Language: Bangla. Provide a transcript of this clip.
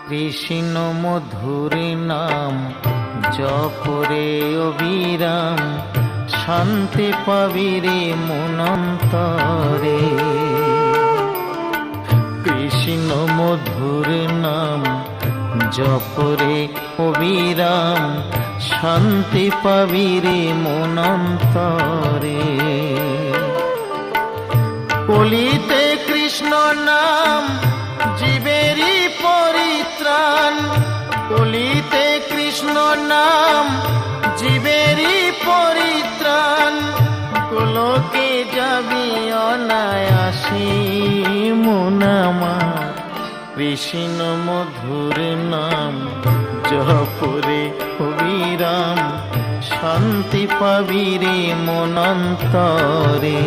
কৃষ্ণ মধুর নাম জপরে অবিরাম, শান্তি পাবি রে মনন্তরে। কৃষ্ণ মধুর নাম জপরে অবিরাম, শান্তি পাবি রে মনন্তরে। কলিতে কৃষ্ণ নাম জীবেরই পরিত্রাণ, কলিতে কৃষ্ণ নাম জীবেরই পরিত্রাণ। গোলকে যাবি অনায়াসে মন আমার, কৃষ্ণ মধুর নাম জপরে অবিরাম, শান্তি পাবি রে মনন্তরে।